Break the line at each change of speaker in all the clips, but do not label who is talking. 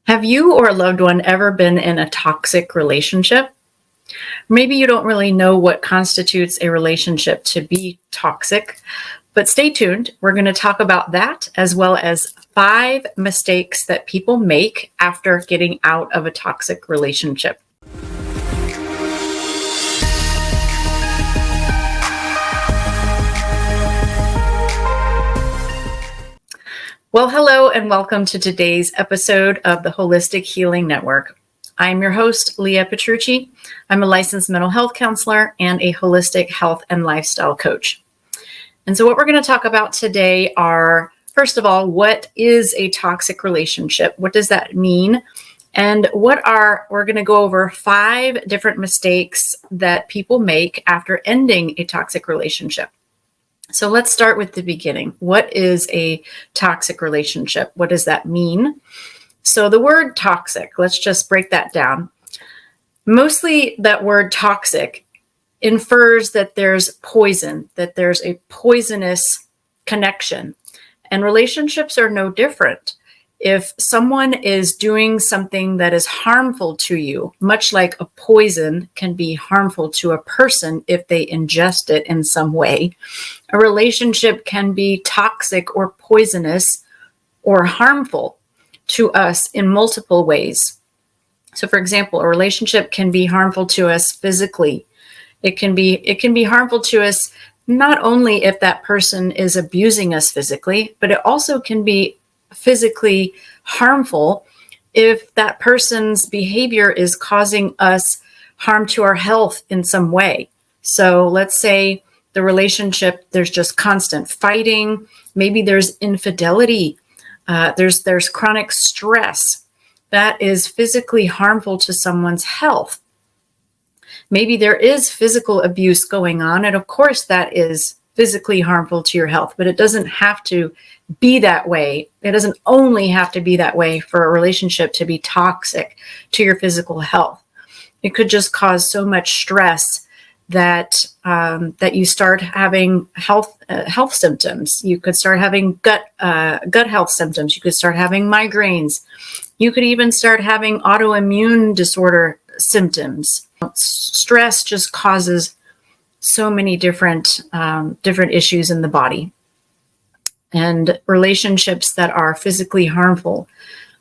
Have you or a loved one ever been in a toxic relationship? Maybe you don't really know what constitutes a relationship to be toxic, but stay tuned. We're going to talk about that as well as 5 mistakes that people make after getting out of a toxic relationship. Well, hello and welcome to today's episode of the Holistic Healing Network. I'm your host, Leah Petrucci. I'm a licensed mental health counselor and a holistic health and lifestyle coach. And so what we're going to talk about today are, first of all, what is a toxic relationship? What does that mean? And we're going to go over 5 different mistakes that people make after ending a toxic relationship. So let's start with the beginning. What is a toxic relationship? What does that mean? So the word toxic, let's just break that down. Mostly that word toxic infers that there's poison, that there's a poisonous connection. And relationships are no different. If someone is doing something that is harmful to you, much like a poison can be harmful to a person if they ingest it in some way, a relationship can be toxic or poisonous or harmful to us in multiple ways. So for example, a relationship can be harmful to us physically. It can be harmful to us not only if that person is abusing us physically, but it also can be physically harmful if that person's behavior is causing us harm to our health in some way. So let's say the relationship, there's just constant fighting. Maybe there's infidelity. There's chronic stress that is physically harmful to someone's health. Maybe there is physical abuse going on, and of course that is physically harmful to your health, but it doesn't have to be that way. It doesn't only have to be that way for a relationship to be toxic to your physical health. It could just cause so much stress that you start having health symptoms. You could start having gut health symptoms. You could start having migraines. You could even start having autoimmune disorder symptoms. Stress just causes so many different issues in the body. And relationships that are physically harmful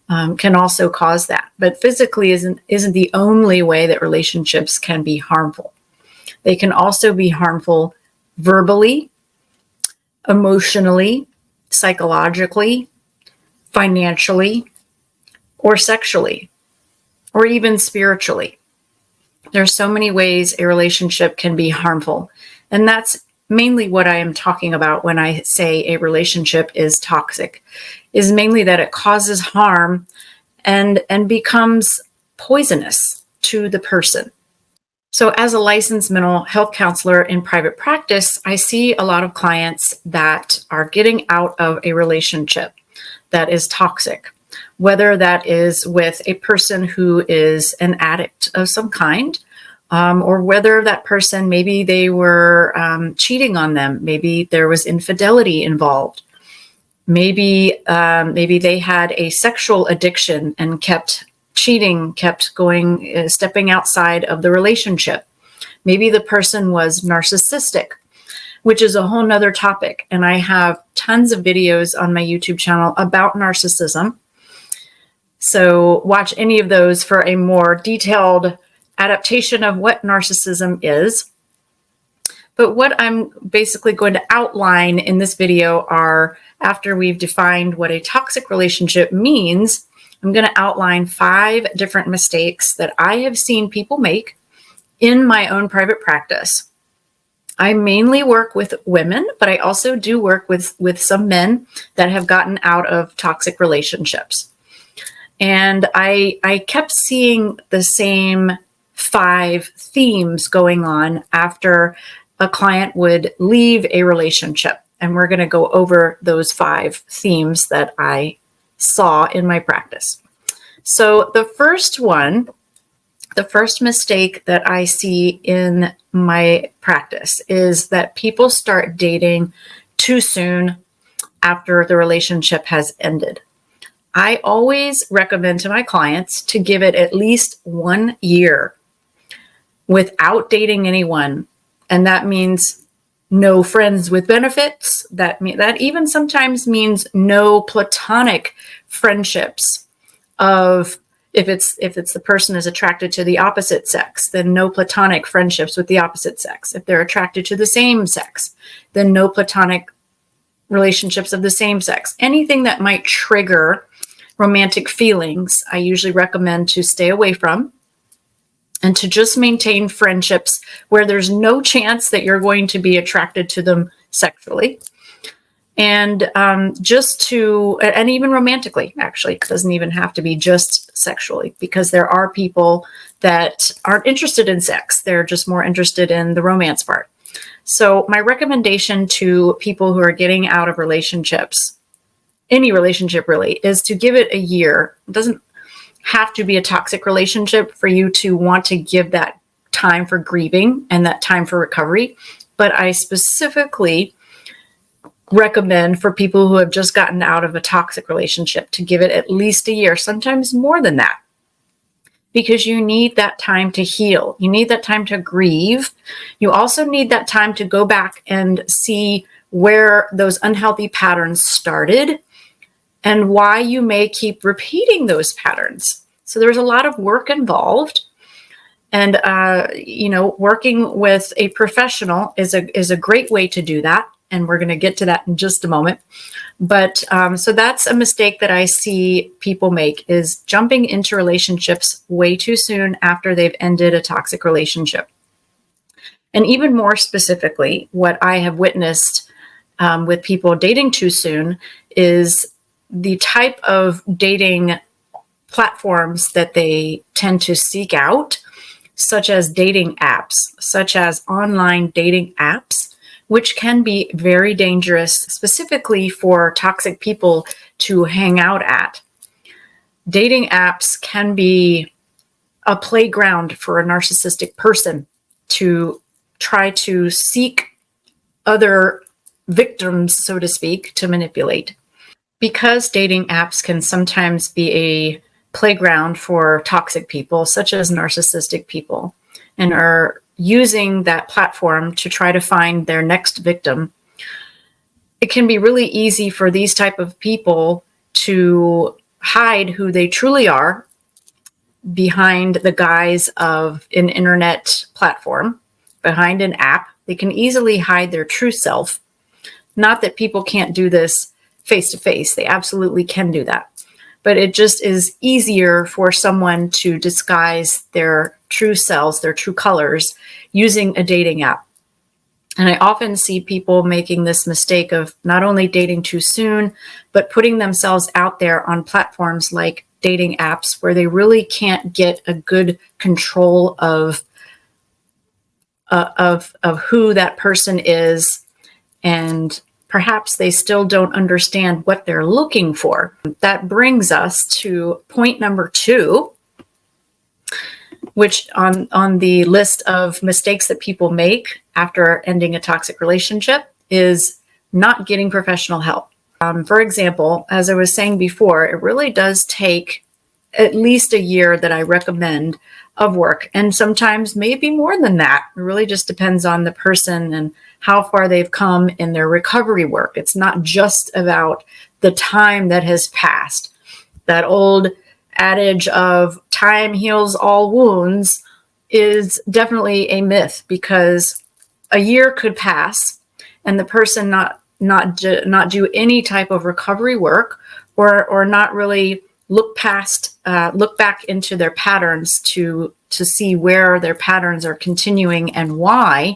can also cause that. But physically isn't the only way that relationships can be harmful. They can also be harmful verbally, emotionally, psychologically, financially, or sexually, or even spiritually. There's so many ways a relationship can be harmful. And that's mainly what I am talking about when I say a relationship is toxic, is mainly that it causes harm and becomes poisonous to the person. So as a licensed mental health counselor in private practice, I see a lot of clients that are getting out of a relationship that is toxic, whether that is with a person who is an addict of some kind, or whether that person, maybe they were cheating on them. Maybe there was infidelity involved. Maybe they had a sexual addiction and kept cheating, kept going, stepping outside of the relationship. Maybe the person was narcissistic, which is a whole nother topic. And I have tons of videos on my YouTube channel about narcissism. So watch any of those for a more detailed adaptation of what narcissism is. But what I'm basically going to outline in this video are, after we've defined what a toxic relationship means, I'm going to outline 5 different mistakes that I have seen people make in my own private practice. I mainly work with women, but I also do work with some men that have gotten out of toxic relationships. And I kept seeing the same 5 themes going on after a client would leave a relationship. And we're going to go over those 5 themes that I saw in my practice. So the first mistake that I see in my practice is that people start dating too soon after the relationship has ended. I always recommend to my clients to give it at least 1 year without dating anyone. And that means no friends with benefits. That even sometimes means no platonic friendships of, if the person is attracted to the opposite sex, then no platonic friendships with the opposite sex. If they're attracted to the same sex, then no platonic relationships of the same sex. Anything that might trigger romantic feelings, I usually recommend to stay away from, and to just maintain friendships where there's no chance that you're going to be attracted to them sexually. And and even romantically, actually, it doesn't even have to be just sexually, because there are people that aren't interested in sex. They're just more interested in the romance part. So my recommendation to people who are getting out of relationships, any relationship really, is to give it a year. It doesn't have to be a toxic relationship for you to want to give that time for grieving and that time for recovery. But I specifically recommend for people who have just gotten out of a toxic relationship to give it at least a year, sometimes more than that, because you need that time to heal. You need that time to grieve. You also need that time to go back and see where those unhealthy patterns started and why you may keep repeating those patterns. So there's a lot of work involved. And, working with a professional is a great way to do that. And we're going to get to that in just a moment. But so that's a mistake that I see people make, is jumping into relationships way too soon after they've ended a toxic relationship. And even more specifically, what I have witnessed with people dating too soon is the type of dating platforms that they tend to seek out, such as dating apps, such as online dating apps, which can be very dangerous, specifically for toxic people to hang out at. Dating apps can be a playground for a narcissistic person to try to seek other victims, so to speak, to manipulate. Because dating apps can sometimes be a playground for toxic people, such as narcissistic people, and are using that platform to try to find their next victim, it can be really easy for these type of people to hide who they truly are behind the guise of an internet platform, behind an app. They can easily hide their true self. Not that people can't do this face to face. They absolutely can do that. But it just is easier for someone to disguise their true selves, their true colors, using a dating app. And I often see people making this mistake of not only dating too soon, but putting themselves out there on platforms like dating apps where they really can't get a good control of who that person is, and perhaps they still don't understand what they're looking for. That brings us to point number 2, which on the list of mistakes that people make after ending a toxic relationship is not getting professional help. For example, as I was saying before, it really does take at least a year that I recommend of work, and sometimes maybe more than that. It really just depends on the person and how far they've come in their recovery work. It's not just about the time that has passed. That old adage of time heals all wounds is definitely a myth, because a year could pass and the person not do any type of recovery work, or not really look back into their patterns to see where their patterns are continuing and why.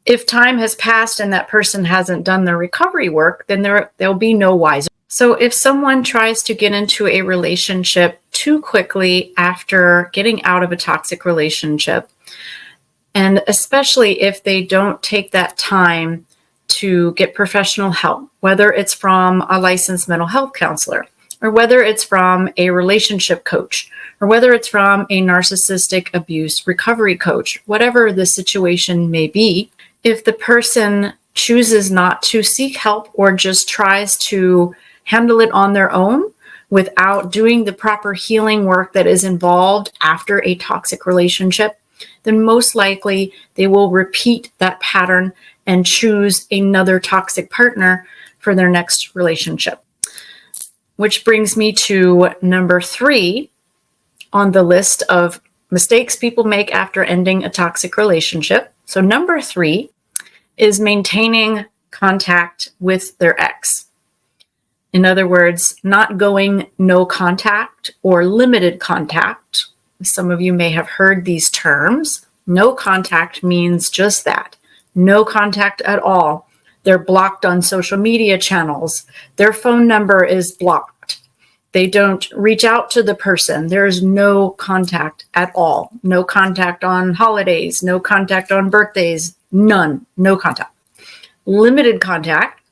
If time has passed and that person hasn't done their recovery work, then they'll be no wiser. So if someone tries to get into a relationship too quickly after getting out of a toxic relationship, and especially if they don't take that time to get professional help, whether it's from a licensed mental health counselor, or whether it's from a relationship coach, or whether it's from a narcissistic abuse recovery coach, whatever the situation may be, if the person chooses not to seek help or just tries to handle it on their own without doing the proper healing work that is involved after a toxic relationship, then most likely they will repeat that pattern and choose another toxic partner for their next relationship. Which brings me to number 3 on the list of mistakes people make after ending a toxic relationship. So number 3 is maintaining contact with their ex. In other words, not going no contact or limited contact. Some of you may have heard these terms. No contact means just that. No contact at all. They're blocked on social media channels. Their phone number is blocked. They don't reach out to the person. There's no contact at all. No contact on holidays, no contact on birthdays, none, no contact. Limited contact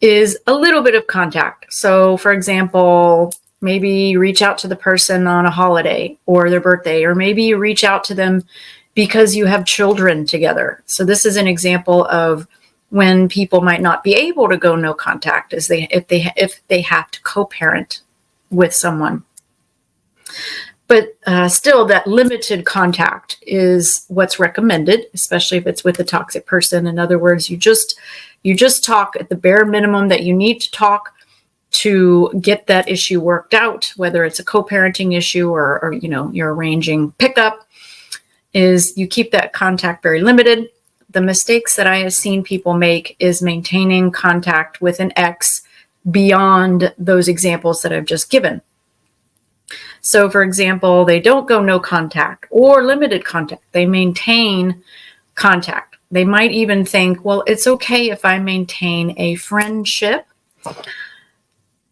is a little bit of contact. So for example, maybe you reach out to the person on a holiday or their birthday, or maybe you reach out to them because you have children together. So this is an example of when people might not be able to go no contact if they have to co-parent with someone. But still, that limited contact is what's recommended, especially if it's with a toxic person. In other words, you just talk at the bare minimum that you need to talk to get that issue worked out, whether it's a co-parenting issue or you're arranging pickup, is you keep that contact very limited. The mistakes that I have seen people make is maintaining contact with an ex beyond those examples that I've just given. So for example, they don't go no contact or limited contact. They maintain contact. They might even think, well, it's okay if I maintain a friendship.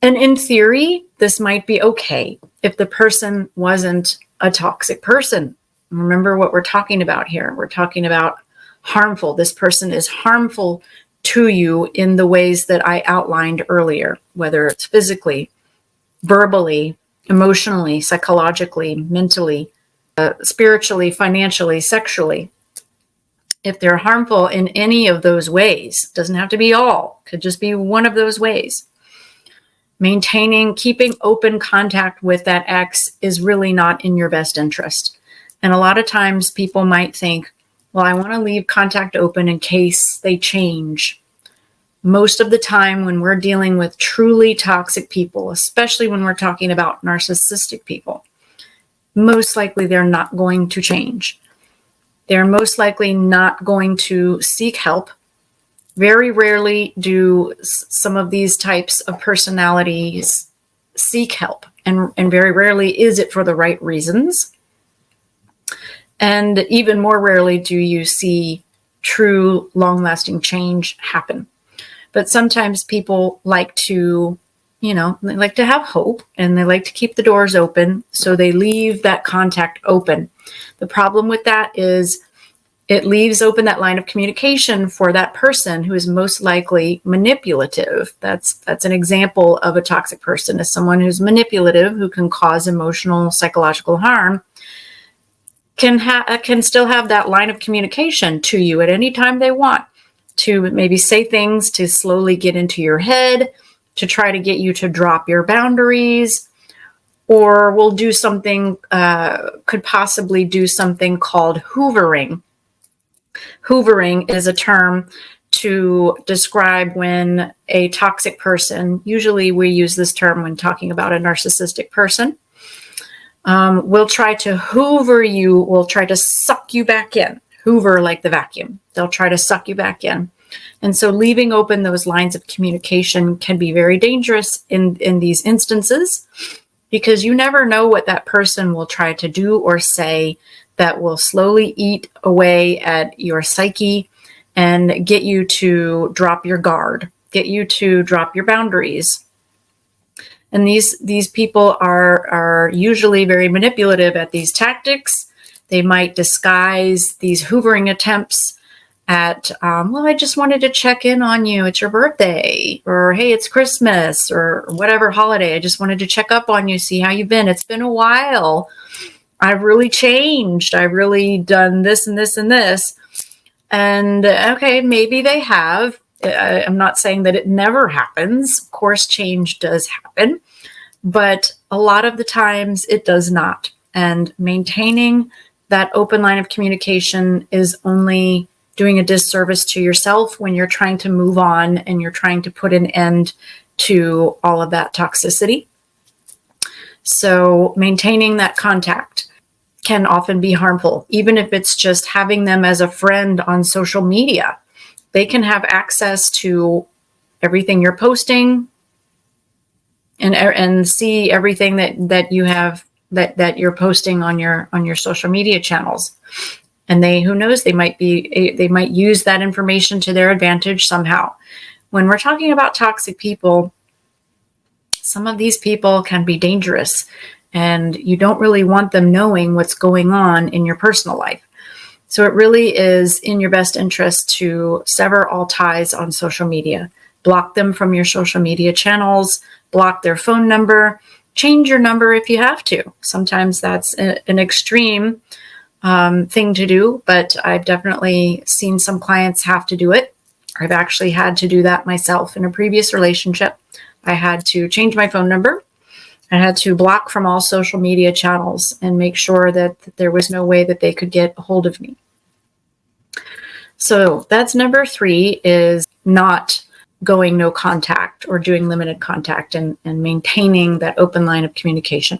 And in theory, this might be okay if the person wasn't a toxic person. Remember what we're talking about here. We're talking about harmful. This person is harmful to you in the ways that I outlined earlier, whether it's physically, verbally, emotionally, psychologically, mentally, spiritually, financially, sexually. If they're harmful in any of those ways, doesn't have to be all, could just be one of those ways. Keeping open contact with that ex is really not in your best interest. And a lot of times people might think, well, I want to leave contact open in case they change. Most of the time when we're dealing with truly toxic people, especially when we're talking about narcissistic people, most likely they're not going to change. They're most likely not going to seek help. Very rarely do some of these types of personalities seek help, and very rarely is it for the right reasons. And even more rarely do you see true long-lasting change happen. But sometimes people like to, they like to have hope, and they like to keep the doors open, so they leave that contact open. The problem with that is it leaves open that line of communication for that person who is most likely manipulative. That's an example of a toxic person, is someone who's manipulative, who can cause emotional, psychological harm, can still have that line of communication to you at any time they want, to maybe say things to slowly get into your head, to try to get you to drop your boundaries, or will do something, could possibly do something called hoovering. Hoovering is a term to describe when a toxic person, usually we use this term when talking about a narcissistic person, will try to hoover you, will try to suck you back in. Hoover like the vacuum. They'll try to suck you back in. And so leaving open those lines of communication can be very dangerous in these instances, because you never know what that person will try to do or say that will slowly eat away at your psyche and get you to drop your guard, get you to drop your boundaries. And these people are usually very manipulative at these tactics. They might disguise these hoovering attempts at, well, I just wanted to check in on you. It's your birthday, or hey, it's Christmas, or whatever holiday. I just wanted to check up on you, see how you've been. It's been a while. I've really changed. I've really done this and this and this. And okay, maybe they have, I'm not saying that it never happens. Of course, change does happen, but a lot of the times it does not. And maintaining that open line of communication is only doing a disservice to yourself when you're trying to move on and you're trying to put an end to all of that toxicity. So maintaining that contact can often be harmful, even if it's just having them as a friend on social media. They can have access to everything you're posting and see everything that you have that you're posting on your social media channels. And who knows, they might use that information to their advantage somehow. When we're talking about toxic people, some of these people can be dangerous, and you don't really want them knowing what's going on in your personal life. So it really is in your best interest to sever all ties on social media. Block them from your social media channels, block their phone number, change your number if you have to. Sometimes that's an extreme thing to do, but I've definitely seen some clients have to do it. I've actually had to do that myself in a previous relationship. I had to change my phone number. I had to block from all social media channels and make sure that there was no way that they could get a hold of me. So that's number 3, is not going no contact or doing limited contact and maintaining that open line of communication.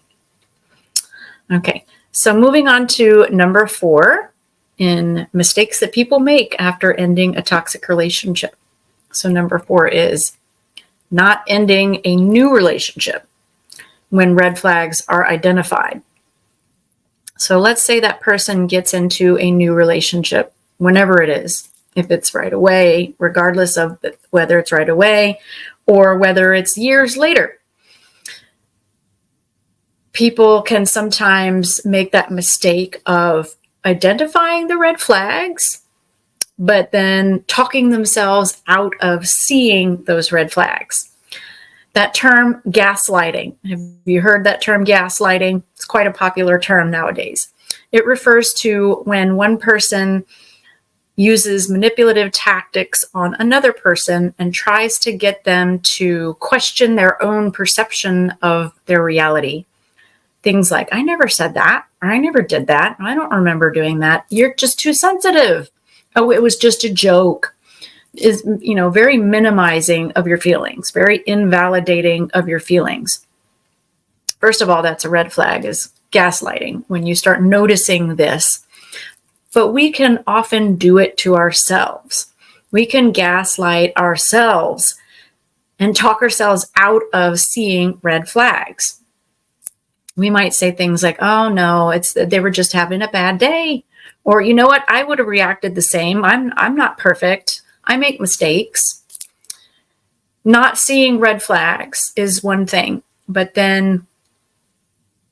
Okay, so moving on to number 4 in mistakes that people make after ending a toxic relationship. So number 4 is not ending a new relationship when red flags are identified. So let's say that person gets into a new relationship, whenever it is, if it's right away, regardless of whether it's right away or whether it's years later. People can sometimes make that mistake of identifying the red flags, but then talking themselves out of seeing those red flags. That term gaslighting. Have you heard that term gaslighting? It's quite a popular term nowadays. It refers to when one person uses manipulative tactics on another person and tries to get them to question their own perception of their reality. Things like, I never said that, or I never did that. I don't remember doing that. You're just too sensitive. Oh, it was just a joke. Is, very minimizing of your feelings, very invalidating of your feelings. First of all, that's a red flag, is gaslighting, when you start noticing this. But we can often do it to ourselves. We can gaslight ourselves and talk ourselves out of seeing red flags. We might say things like, oh no, they were just having a bad day. Or, you know what, I would have reacted the same. I'm not perfect. I make mistakes. Not seeing red flags is one thing, but then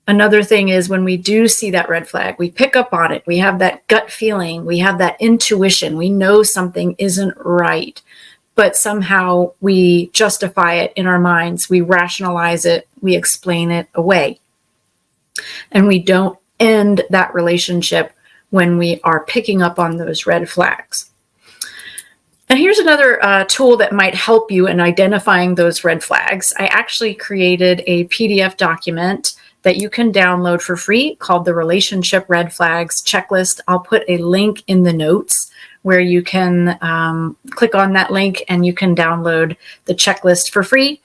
another thing is when we do see that red flag, we pick up on it. We have that gut feeling. We have that intuition. We know something isn't right, but somehow we justify it in our minds. We rationalize it. We explain it away. And we don't end that relationship when we are picking up on those red flags. And here's another tool that might help you in identifying those red flags. I actually created a PDF document that you can download for free called the Relationship Red Flags Checklist. I'll put a link in the notes where you can click on that link and you can download the checklist for free.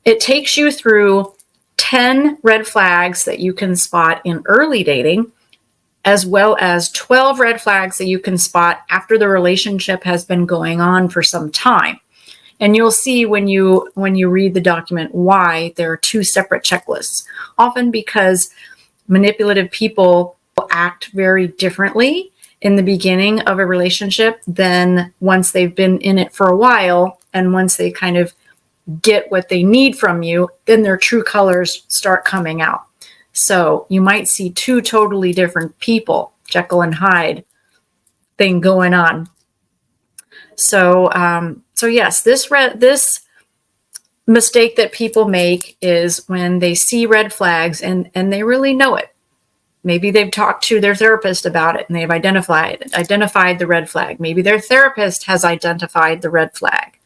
It takes you through 10 red flags that you can spot in early dating, as well as 12 red flags that you can spot after the relationship has been going on for some time. And you'll see when you read the document why there are 2 separate checklists. Often because manipulative people act very differently in the beginning of a relationship than once they've been in it for a while, and once they kind of get what they need from you, then their true colors start coming out. So you might see 2 totally different people, Jekyll and Hyde thing going on. So yes, this mistake that people make is when they see red flags and they really know it. Maybe they've talked to their therapist about it and they've identified the red flag. Maybe their therapist has identified the red flag.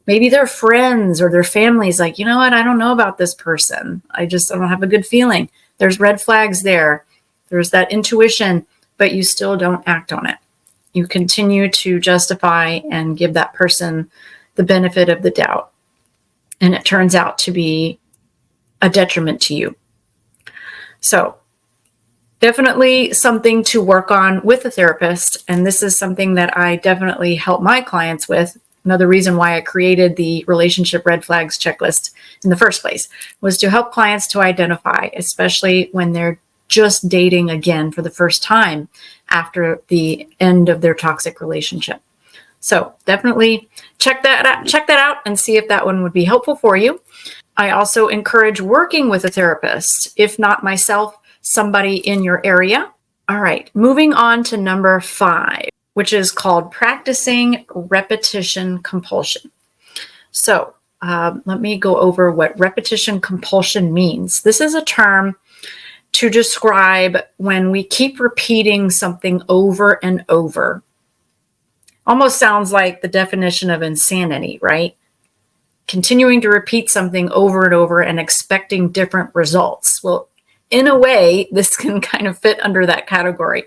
Maybe their friends or their family's like, you know what? I don't know about this person. I don't have a good feeling. There's red flags there. There's that intuition, but you still don't act on it. You continue to justify and give that person the benefit of the doubt. And it turns out to be a detriment to you. So definitely something to work on with a therapist. And this is something that I definitely help my clients with. Another reason why I created the relationship red flags checklist in the first place was to help clients to identify, especially when they're just dating again for the first time after the end of their toxic relationship. So definitely check that out and see if that one would be helpful for you. I also encourage working with a therapist, if not myself, somebody in your area. All right, moving on to number 5, which is called practicing repetition compulsion. So let me go over what repetition compulsion means. This is a term to describe when we keep repeating something over and over. Almost sounds like the definition of insanity, right? Continuing to repeat something over and over and expecting different results. Well, in a way, this can kind of fit under that category.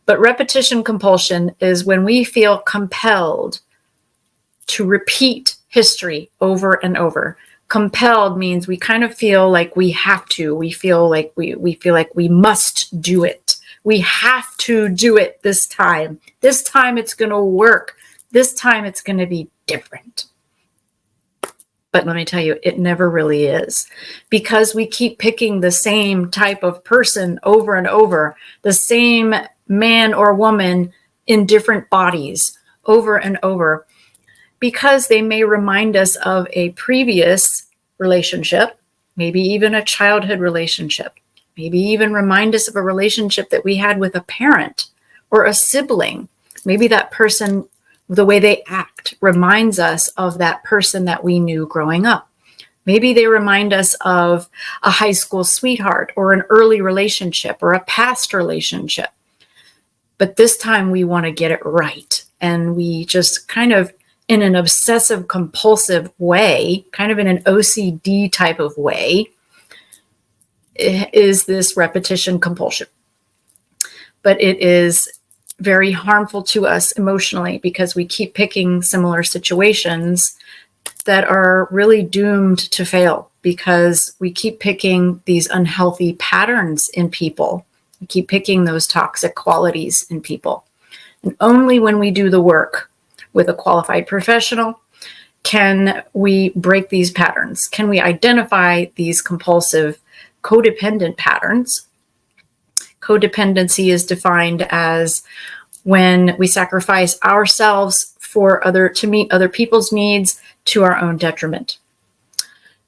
But repetition compulsion is when we feel compelled to repeat history over and over. Compelled means we kind of feel like we have to. We feel like we must do it. We have to do it this time. This time it's going to work. This time it's going to be different. But let me tell you, it never really is, because we keep picking the same type of person over and over, the same man or woman in different bodies over and over, because they may remind us of a previous relationship, maybe even a childhood relationship, maybe even remind us of a relationship that we had with a parent or a sibling. Maybe that person, the way they act, reminds us of that person that we knew growing up. Maybe they remind us of a high school sweetheart or an early relationship or a past relationship. But this time we want to get it right. And we just kind of, in an obsessive compulsive way, kind of in an OCD type of way, is this repetition compulsion. But it is very harmful to us emotionally because we keep picking similar situations that are really doomed to fail because we keep picking these unhealthy patterns in people. We keep picking those toxic qualities in people. And only when we do the work with a qualified professional can we break these patterns. Can we identify these compulsive codependent patterns? Codependency is defined as when we sacrifice ourselves to meet other people's needs to our own detriment.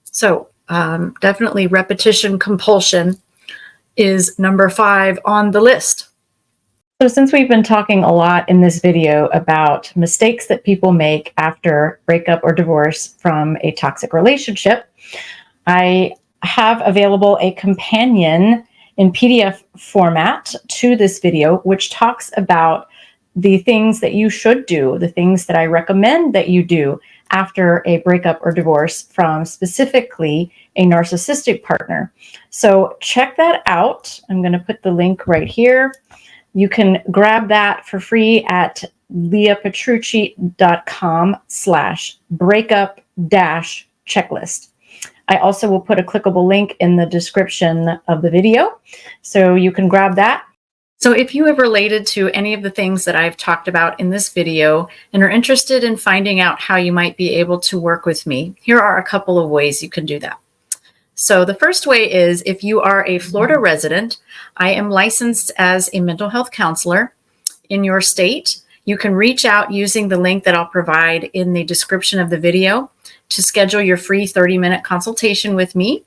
So definitely repetition compulsion is number 5 on the list. So since we've been talking a lot in this video about mistakes that people make after breakup or divorce from a toxic relationship, I have available a companion in PDF format to this video, which talks about the things that you should do, the things that I recommend that you do after a breakup or divorce from specifically a narcissistic partner. So check that out. I'm going to put the link right here. You can grab that for free at leahpetrucci.com/breakup-checklist. I also will put a clickable link in the description of the video, so you can grab that. So if you have related to any of the things that I've talked about in this video and are interested in finding out how you might be able to work with me, here are a couple of ways you can do that. So the first way is if you are a Florida resident, I am licensed as a mental health counselor in your state. You can reach out using the link that I'll provide in the description of the video to schedule your free 30-minute consultation with me,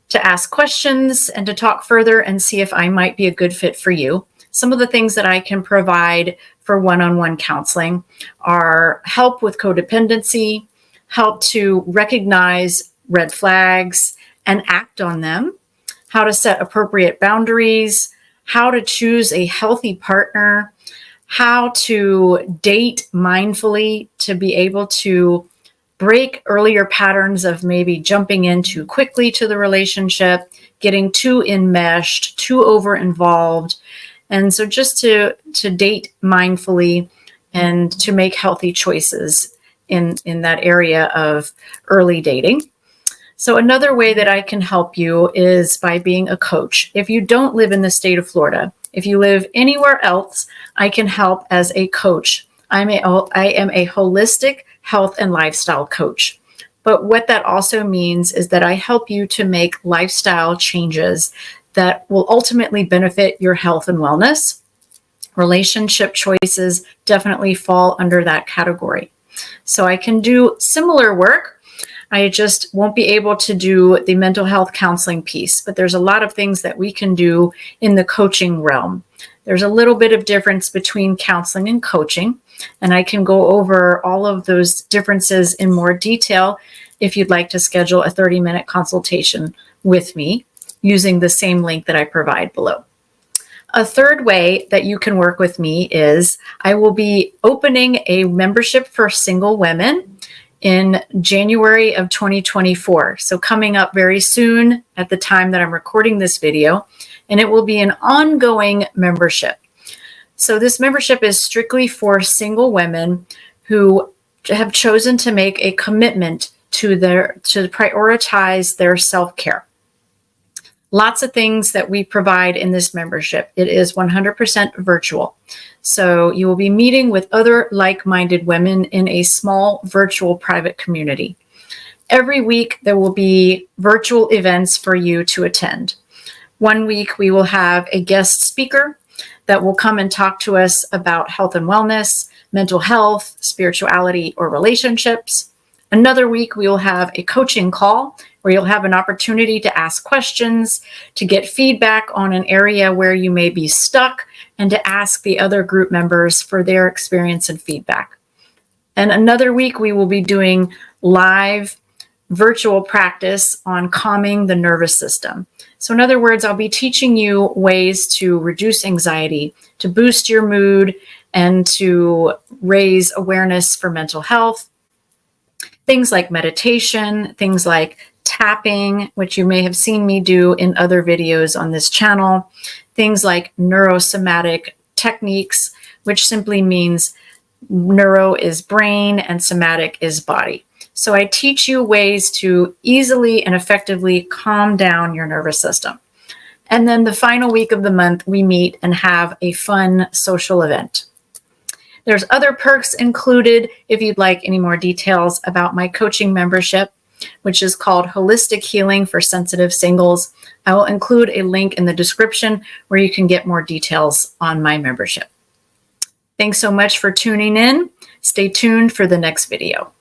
to ask questions and to talk further and see if I might be a good fit for you. Some of the things that I can provide for one-on-one counseling are help with codependency, help to recognize red flags and act on them, how to set appropriate boundaries, how to choose a healthy partner, how to date mindfully to be able to break earlier patterns of maybe jumping in too quickly to the relationship, getting too enmeshed, too over involved. And so just to date mindfully and to make healthy choices in that area of early dating. So another way that I can help you is by being a coach. If you don't live in the state of Florida, if you live anywhere else, I can help as a coach. I am a holistic health and lifestyle coach. But what that also means is that I help you to make lifestyle changes that will ultimately benefit your health and wellness. Relationship choices definitely fall under that category. So I can do similar work. I just won't be able to do the mental health counseling piece, but there's a lot of things that we can do in the coaching realm. There's a little bit of difference between counseling and coaching, and I can go over all of those differences in more detail if you'd like to schedule a 30-minute consultation with me using the same link that I provide below. A third way that you can work with me is I will be opening a membership for single women in January of 2024. So coming up very soon at the time that I'm recording this video, and it will be an ongoing membership. So this membership is strictly for single women who have chosen to make a commitment to prioritize their self-care. Lots of things that we provide in this membership. It is 100% virtual. So you will be meeting with other like-minded women in a small virtual private community. Every week, there will be virtual events for you to attend. One week, we will have a guest speaker that will come and talk to us about health and wellness, mental health, spirituality, or relationships. Another week, we will have a coaching call where you'll have an opportunity to ask questions, to get feedback on an area where you may be stuck, and to ask the other group members for their experience and feedback. And another week, we will be doing live virtual practice on calming the nervous system. So in other words, I'll be teaching you ways to reduce anxiety, to boost your mood, and to raise awareness for mental health. Things like meditation, things like tapping, which you may have seen me do in other videos on this channel. Things like neurosomatic techniques, which simply means neuro is brain and somatic is body. So I teach you ways to easily and effectively calm down your nervous system. And then the final week of the month, we meet and have a fun social event. There's other perks included if you'd like any more details about my coaching membership, which is called Holistic Healing for Sensitive Singles. I will include a link in the description where you can get more details on my membership. Thanks so much for tuning in. Stay tuned for the next video.